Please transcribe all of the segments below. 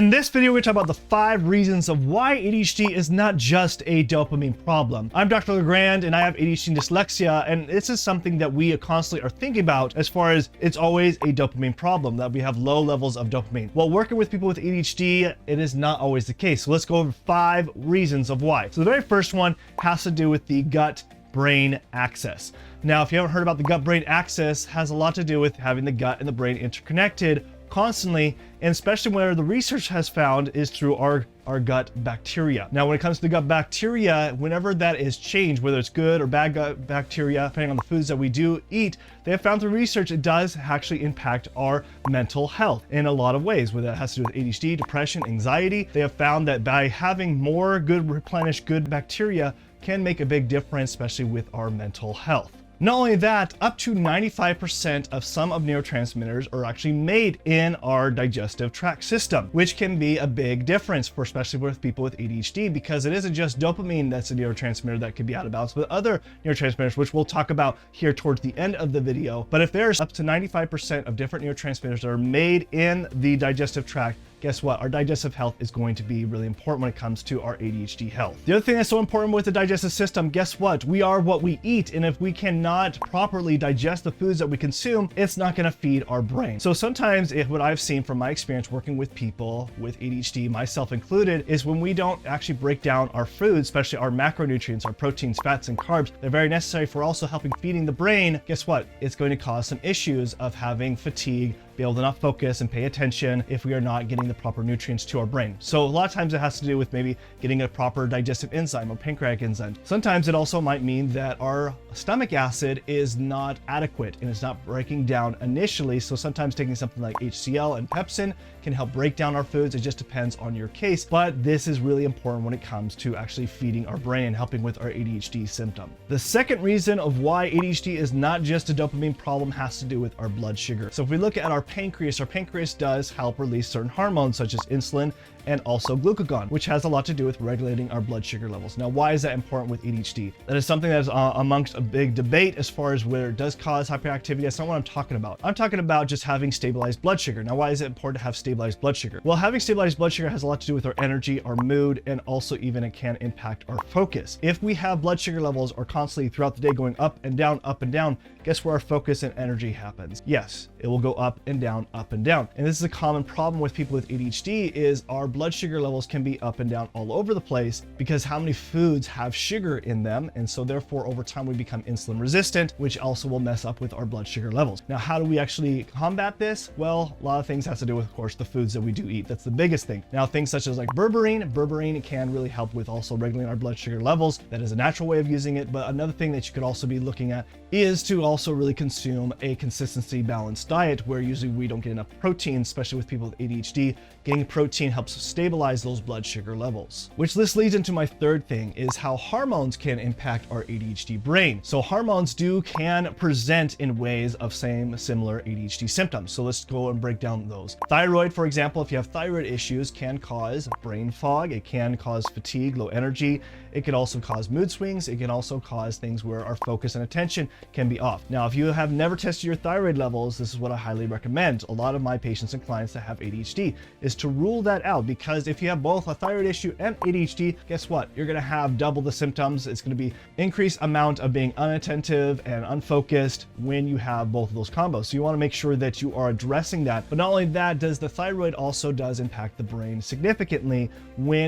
In this video, we're going to talk about the 5 reasons of why ADHD is not just a dopamine problem. I'm Dr. LeGrand, and I have ADHD and dyslexia, and this is something that we constantly are thinking about as far as it's always a dopamine problem, that we have low levels of dopamine. While working with people with ADHD, it is not always the case. So let's go over 5 reasons of why. So the very first one has to do with the gut-brain axis. Now, if you haven't heard about the gut-brain axis, it has a lot to do with having the gut and the brain interconnected constantly, and especially where the research has found is through our gut bacteria. Now, when it comes to the gut bacteria, whenever that is changed, whether it's good or bad gut bacteria, depending on the foods that we do eat, they have found through research it does actually impact our mental health in a lot of ways, whether that has to do with ADHD, depression, anxiety. They have found that by having more good replenished good bacteria can make a big difference, especially with our mental health. Not only that, up to 95% of some of neurotransmitters are actually made in our digestive tract system, which can be a big difference for especially with people with ADHD, because it isn't just dopamine that's a neurotransmitter that could be out of balance, but other neurotransmitters, which we'll talk about here towards the end of the video. But if there's up to 95% of different neurotransmitters that are made in the digestive tract, guess what? Our digestive health is going to be really important when it comes to our ADHD health. The other thing that's so important with the digestive system, guess what? We are what we eat. And if we cannot properly digest the foods that we consume, it's not going to feed our brain. So sometimes what I've seen from my experience working with people with ADHD, myself included, is when we don't actually break down our foods, especially our macronutrients, our proteins, fats, and carbs, they're very necessary for also helping feeding the brain. Guess what? It's going to cause some issues of having fatigue, be able to not focus and pay attention if we are not getting the proper nutrients to our brain. So a lot of times it has to do with maybe getting a proper digestive enzyme or pancreatic enzyme. Sometimes it also might mean that our stomach acid is not adequate and it's not breaking down initially. So sometimes taking something like HCl and pepsin can help break down our foods. It just depends on your case, but this is really important when it comes to actually feeding our brain and helping with our ADHD symptom. The second reason of why ADHD is not just a dopamine problem has to do with our blood sugar. So if we look at our pancreas does help release certain hormones such as insulin and also glucagon, which has a lot to do with regulating our blood sugar levels. Now, why is that important with ADHD? That is something that is amongst a big debate as far as where it does cause hyperactivity. That's not what I'm talking about. I'm talking about just having stabilized blood sugar. Now, why is it important to have stabilized blood sugar? Well, having stabilized blood sugar has a lot to do with our energy, our mood, and also even it can impact our focus. If we have blood sugar levels are constantly throughout the day going up and down, guess where our focus and energy happens? Yes, it will go up and down, up and down. And this is a common problem with people with ADHD is our blood sugar levels can be up and down all over the place because how many foods have sugar in them. And so therefore over time we become insulin resistant, which also will mess up with our blood sugar levels. Now, how do we actually combat this? Well, a lot of things has to do with, of course, the foods that we do eat. That's the biggest thing. Now, things such as like berberine can really help with also regulating our blood sugar levels. That is a natural way of using it. But another thing that you could also be looking at is to also really consume a consistency balanced diet where usually we don't get enough protein, especially with people with ADHD. Getting protein helps stabilize those blood sugar levels. Which this leads into my third thing is how hormones can impact our ADHD brain. So hormones can present in ways of similar ADHD symptoms. So let's go and break down those. Thyroid, for example, if you have thyroid issues, can cause brain fog. It can cause fatigue, low energy. It can also cause mood swings. It can also cause things where our focus and attention can be off. Now, if you have never tested your thyroid levels, this is what I highly recommend. A lot of my patients and clients that have ADHD is to rule that out, because if you have both a thyroid issue and ADHD, guess what? You're going to have double the symptoms. It's going to be increased amount of being unattentive and unfocused when you have both of those combos. So you want to make sure that you are addressing that. But not only that, the thyroid also does impact the brain significantly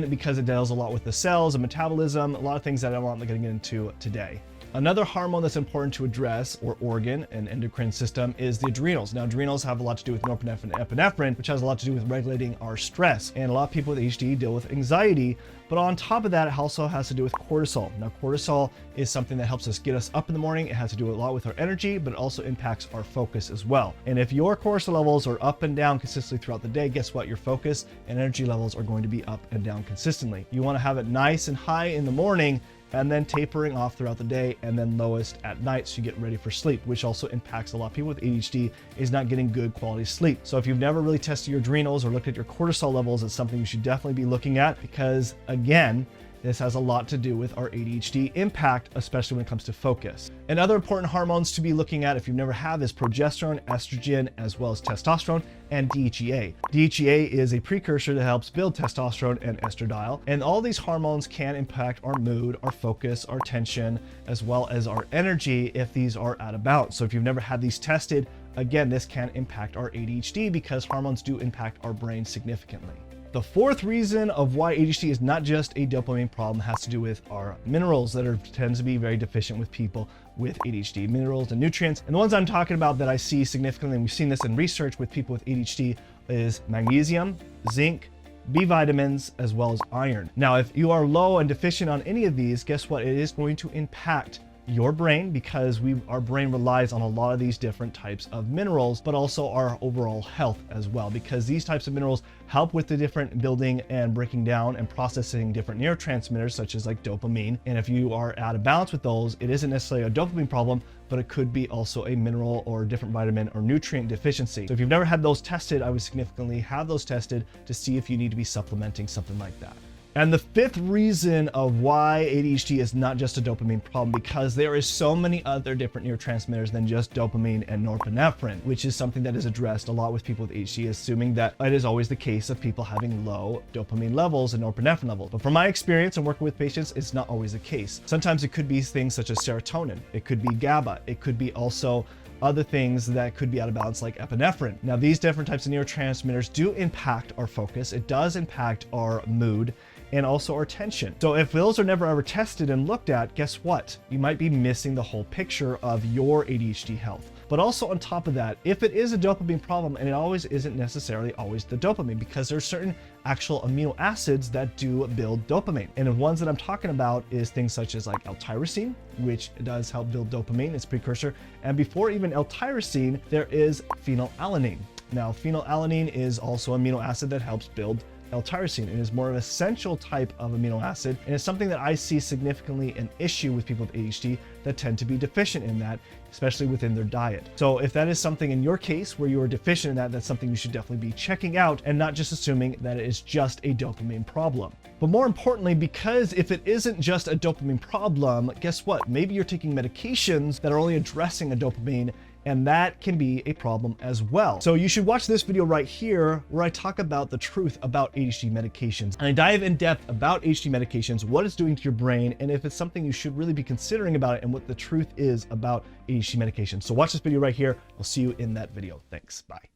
because it deals a lot with the cells and metabolism, a lot of things that I'm not going to get into today. Another hormone that's important to address, or organ and endocrine system, is the adrenals. Now, adrenals have a lot to do with norepinephrine and epinephrine, which has a lot to do with regulating our stress. And a lot of people with ADHD deal with anxiety, but on top of that, it also has to do with cortisol. Now, cortisol is something that helps us get us up in the morning. It has to do a lot with our energy, but it also impacts our focus as well. And if your cortisol levels are up and down consistently throughout the day, guess what? Your focus and energy levels are going to be up and down consistently. You want to have it nice and high in the morning, and then tapering off throughout the day, and then lowest at night so you get ready for sleep, which also impacts a lot of people with ADHD is not getting good quality sleep. So if you've never really tested your adrenals or looked at your cortisol levels, it's something you should definitely be looking at, because again, This has a lot to do with our ADHD impact, especially when it comes to focus. And other important hormones to be looking at if you've never had is progesterone, estrogen, as well as testosterone, and DHEA. DHEA is a precursor that helps build testosterone and estradiol. And all these hormones can impact our mood, our focus, our tension, as well as our energy if these are out of balance. So if you've never had these tested, again, this can impact our ADHD because hormones do impact our brain significantly. The fourth reason of why ADHD is not just a dopamine problem has to do with our minerals that tend to be very deficient with people with ADHD, minerals and nutrients. And the ones I'm talking about that I see significantly, and we've seen this in research with people with ADHD, is magnesium, zinc, B vitamins, as well as iron. Now, if you are low and deficient on any of these, guess what? It is going to impact your brain because our brain relies on a lot of these different types of minerals, but also our overall health as well, because these types of minerals help with the different building and breaking down and processing different neurotransmitters such as like dopamine. And if you are out of balance with those, it isn't necessarily a dopamine problem, but it could be also a mineral or different vitamin or nutrient deficiency. So if you've never had those tested, I would significantly have those tested to see if you need to be supplementing something like that. And the fifth reason of why ADHD is not just a dopamine problem, because there is so many other different neurotransmitters than just dopamine and norepinephrine, which is something that is addressed a lot with people with ADHD, assuming that it is always the case of people having low dopamine levels and norepinephrine levels. But from my experience and working with patients, it's not always the case. Sometimes it could be things such as serotonin, it could be GABA, it could be also other things that could be out of balance like epinephrine. Now, these different types of neurotransmitters do impact our focus. It does impact our mood and also our tension. So if those are never ever tested and looked at, guess what? You might be missing the whole picture of your ADHD health. But also on top of that, if it is a dopamine problem, and it always isn't necessarily always the dopamine, because there's certain actual amino acids that do build dopamine. And the ones that I'm talking about is things such as like L-tyrosine, which does help build dopamine, it's precursor. And before even L-tyrosine, there is phenylalanine. Now, phenylalanine is also an amino acid that helps build L-tyrosine. It is more of an essential type of amino acid, and it's something that I see significantly an issue with people with ADHD that tend to be deficient in that, especially within their diet. So if that is something in your case where you are deficient in that, that's something you should definitely be checking out and not just assuming that it is just a dopamine problem. But more importantly, because if it isn't just a dopamine problem, guess what? Maybe you're taking medications that are only addressing a dopamine, and that can be a problem as well. So you should watch this video right here where I talk about the truth about ADHD medications. And I dive in depth about ADHD medications, what it's doing to your brain, and if it's something you should really be considering about it, and what the truth is about ADHD medications. So watch this video right here. I'll see you in that video. Thanks. Bye.